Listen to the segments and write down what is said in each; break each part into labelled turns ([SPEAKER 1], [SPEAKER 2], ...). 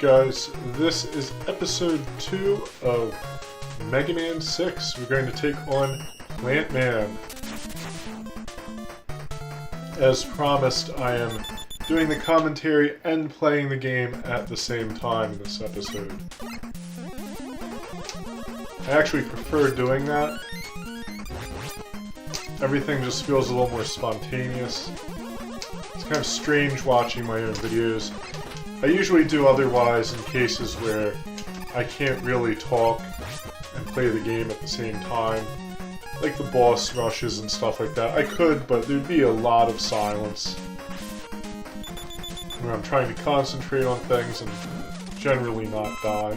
[SPEAKER 1] guys? This is episode 2 of Mega Man 6. We're going to take on Plant Man. As promised, I am doing the commentary and playing the game at the same time in this episode. I actually prefer doing that. Everything just feels a little more spontaneous. It's kind of strange watching my own videos. I usually do otherwise in cases where I can't really talk and play the game at the same time. Like the boss rushes and stuff like that. I could, but there'd be a lot of silence. Where I'm trying to concentrate on things and generally not die.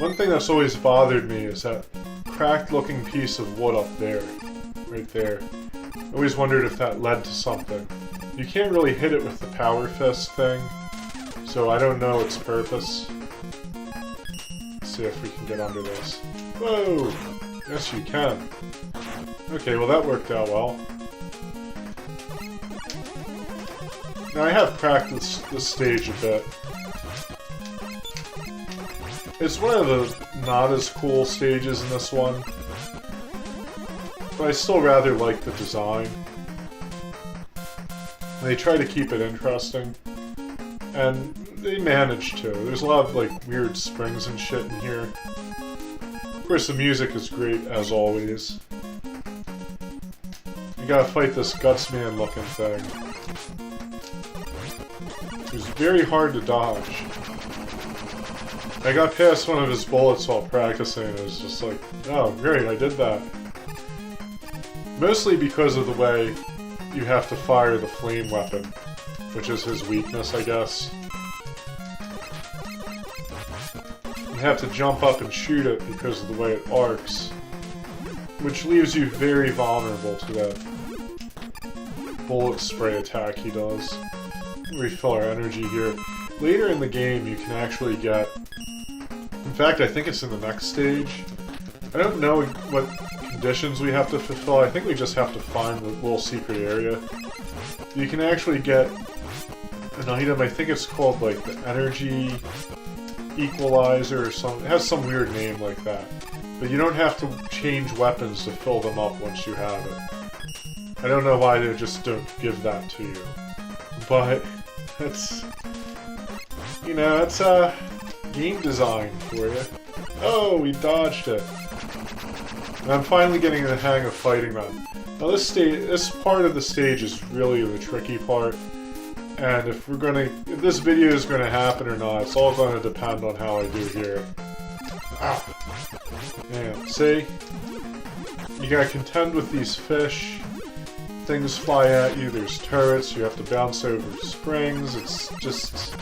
[SPEAKER 1] One thing that's always bothered me is that cracked looking piece of wood up there. Right there. I always wondered if that led to something. You can't really hit it with the power fist thing, so I don't know its purpose. Let's see if we can get under this. Whoa! Yes, you can. Okay, well that worked out well. Now I have practiced this stage a bit. It's one of the not as cool stages in this one, but I still rather like the design. They try to keep it interesting, and they manage to. There's a lot of like weird springs and shit in here. Of course the music is great as always. You gotta fight this Gutsman looking thing. It was very hard to dodge. I got past one of his bullets while practicing and it was just like, oh great, I did that. Mostly because of the way you have to fire the flame weapon, which is his weakness, I guess. You have to jump up and shoot it because of the way it arcs, which leaves you very vulnerable to that bullet spray attack he does. Refill our energy here. Later in the game you can actually get... In fact, I think it's in the next stage. I don't know what conditions we have to fulfill. I think we just have to find the little secret area. You can actually get an item, I think it's called like the energy equalizer or something. It has some weird name like that. But you don't have to change weapons to fill them up once you have it. I don't know why they just don't give that to you. But it's, you know, it's game design for you. Oh, we dodged it. And I'm finally getting the hang of fighting them. Now this part of the stage is really the tricky part, and if this video is gonna happen or not, it's all gonna depend on how I do here. Ah. Yeah, see? You gotta contend with these fish. Things fly at you, there's turrets, you have to bounce over springs, it's just...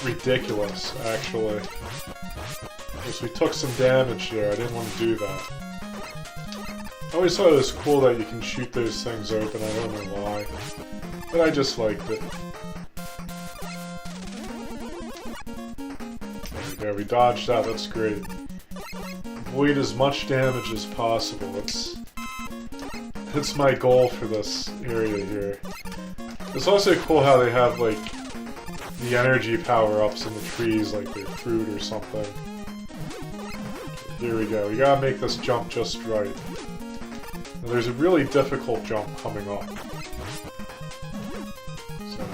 [SPEAKER 1] ridiculous, actually. So we took some damage there, I didn't want to do that. I always thought it was cool that you can shoot those things open, I don't know why. But I just liked it. There we go, we dodged that, that's great. Avoid as much damage as possible, it's my goal for this area here. It's also cool how they have, like, the energy power-ups in the trees, like they're fruit or something. Here we go. We gotta make this jump just right. Now, there's a really difficult jump coming up. So,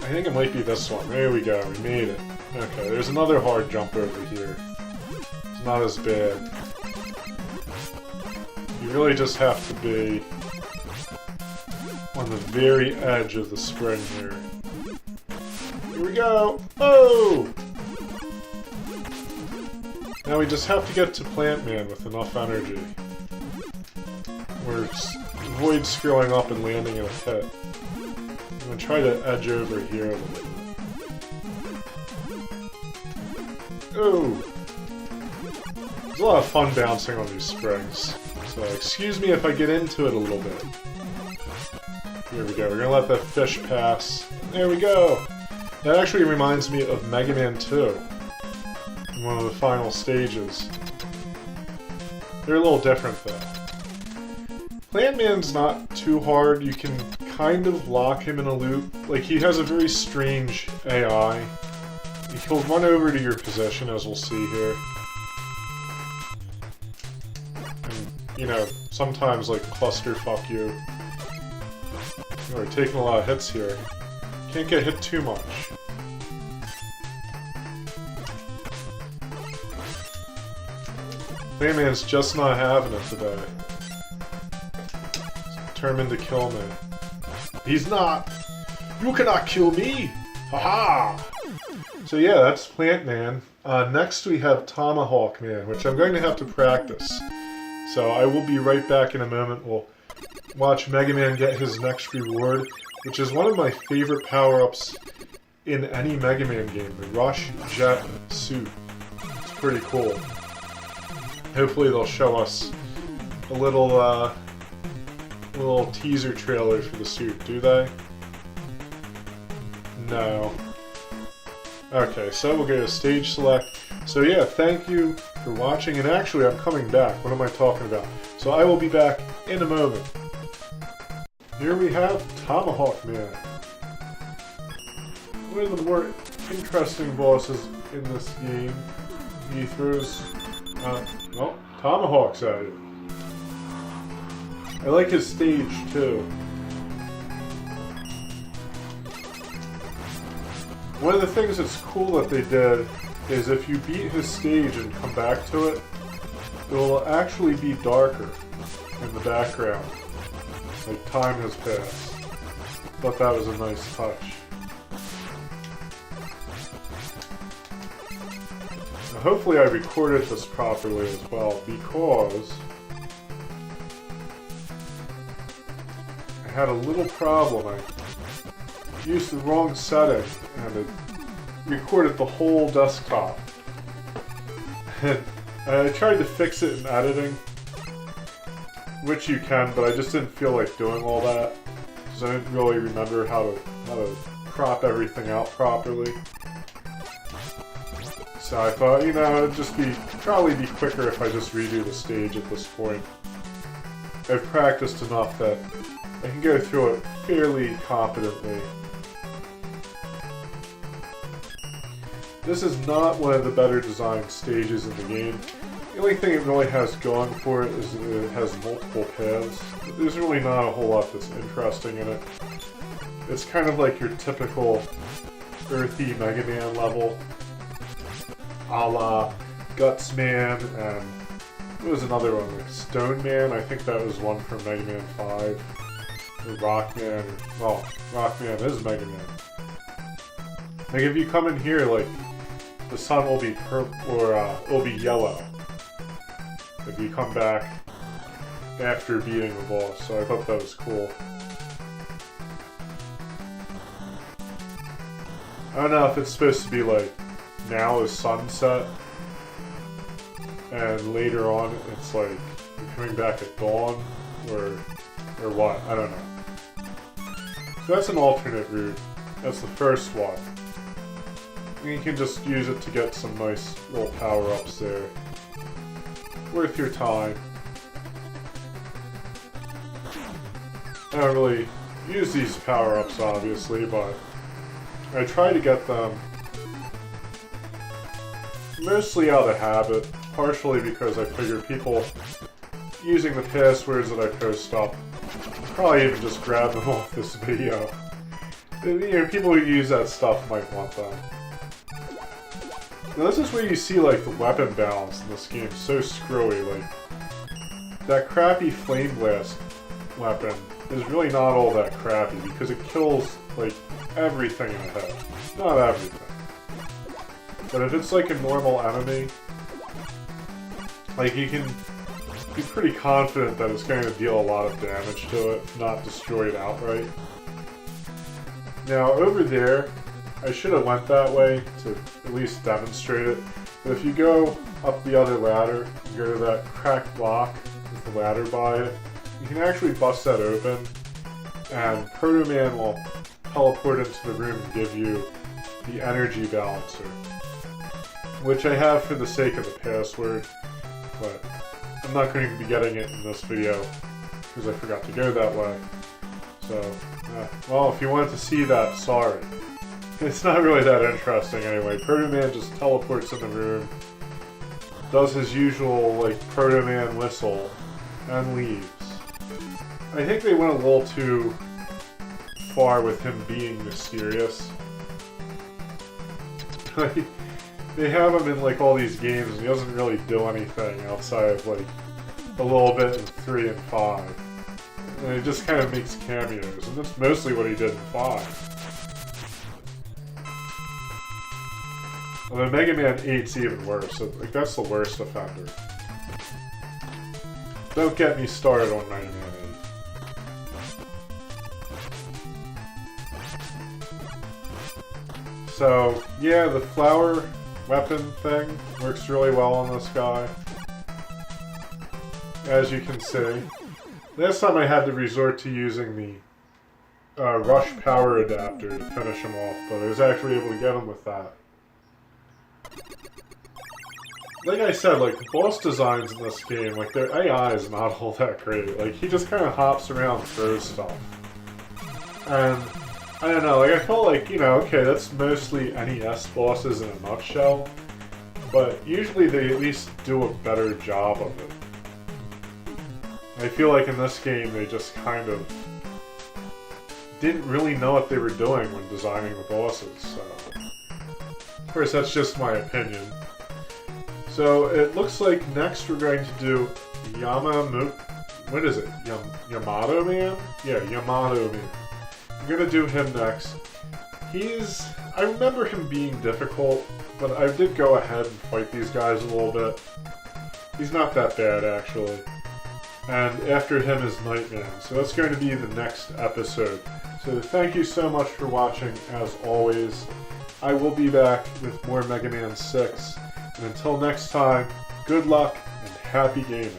[SPEAKER 1] I think it might be this one. There we go. We made it. Okay, there's another hard jump over here. It's not as bad. You really just have to be on the very edge of the spring here. Here we go! Oh! Now we just have to get to Plant Man with enough energy. Or avoid screwing up and landing in a pit. I'm gonna try to edge over here a little bit. Oh! There's a lot of fun bouncing on these springs. So excuse me if I get into it a little bit. Here we go, we're gonna let that fish pass. There we go! That actually reminds me of Mega Man 2. In one of the final stages. They're a little different though. Plant Man's not too hard, you can kind of lock him in a loop. Like, he has a very strange AI. He'll run over to your position, as we'll see here. And, you know, sometimes, like, clusterfuck you. We're taking a lot of hits here. Can't get hit too much. Man's just not having it today. He's determined to kill me. He's not! You cannot kill me! Haha! So yeah, that's Plant Man. Next we have Tomahawk Man, which I'm going to have to practice. So I will be right back in a moment. We'll watch Mega Man get his next reward, which is one of my favorite power-ups in any Mega Man game, the Rush Jet Suit. It's pretty cool. Hopefully they'll show us a little teaser trailer for the suit, do they? No. Okay, so we'll go to stage select. So yeah, thank you for watching, and actually I'm coming back. What am I talking about? So I will be back in a moment. Here we have Tomahawk Man. One of the more interesting bosses in this game. He throws, tomahawks at you. I like his stage too. One of the things that's cool that they did is if you beat his stage and come back to it, it will actually be darker in the background. Like time has passed. Thought that was a nice touch. Now, hopefully I recorded this properly as well, because I had a little problem. I used the wrong setting and it recorded the whole desktop. And I tried to fix it in editing, which you can, but I just didn't feel like doing all that because I didn't really remember how to crop everything out properly. So I thought, you know, it'd just probably be quicker if I just redo the stage at this point. I've practiced enough that I can go through it fairly competently. This is not one of the better designed stages in the game. The only thing it really has going for it is that it has multiple paths. There's really not a whole lot that's interesting in it. It's kind of like your typical earthy Mega Man level, a la Guts Man, and what was another one, like Stone Man? I think that was one from Mega Man 5. Or Rock Man, well, Rock Man is Mega Man. Like if you come in here, like, the sun will be purple, or it'll be yellow if you come back after beating the boss, so I thought that was cool. I don't know if it's supposed to be like, now is sunset, and later on it's like, you're coming back at dawn, or what, I don't know. So that's an alternate route, that's the first one. And you can just use it to get some nice little power-ups there. Worth your time. I don't really use these power-ups, obviously, but I try to get them mostly out of habit, partially because I figure people using the passwords that I post up probably even just grab them off this video. You know, people who use that stuff might want them. Now this is where you see, like, the weapon balance in this game so screwy. Like, that crappy Flame Blast weapon is really not all that crappy because it kills, like, everything in the head. Not everything. But if it's like a normal enemy, like, you can be pretty confident that it's going to deal a lot of damage to it, if not destroy it outright. Now, over there, I should have went that way to at least demonstrate it, but if you go up the other ladder and go to that cracked block with the ladder by it, you can actually bust that open, and Proto Man will teleport into the room and give you the energy balancer, which I have for the sake of the password, but I'm not going to be getting it in this video because I forgot to go that way. So Well, if you wanted to see that, sorry. It's not really that interesting anyway. Proto Man just teleports in the room, does his usual, like, Proto Man whistle, and leaves. I think they went a little too far with him being mysterious. Like, they have him in, like, all these games, and he doesn't really do anything outside of, like, a little bit in 3 and 5. And he just kind of makes cameos, and that's mostly what he did in 5. Although Mega Man 8's even worse. Like, that's the worst offender. Don't get me started on Mega Man 8. So, yeah, the flower weapon thing works really well on this guy. As you can see. Last time I had to resort to using the Rush Power Adapter to finish him off, but I was actually able to get him with that. Like I said, like, the boss designs in this game, like, their AI is not all that great. Like, he just kind of hops around and throws stuff. And, I don't know, like, I felt like, you know, okay, that's mostly NES bosses in a nutshell, but usually they at least do a better job of it. I feel like in this game they just kind of didn't really know what they were doing when designing the bosses, so... Of course, that's just my opinion. So, it looks like next we're going to do what is it? Yamato Man? Yeah, Yamato Man. We're gonna do him next. I remember him being difficult, but I did go ahead and fight these guys a little bit. He's not that bad, actually. And after him is Nightman, so that's going to be the next episode. So thank you so much for watching, as always. I will be back with more Mega Man 6. And until next time, good luck and happy gaming.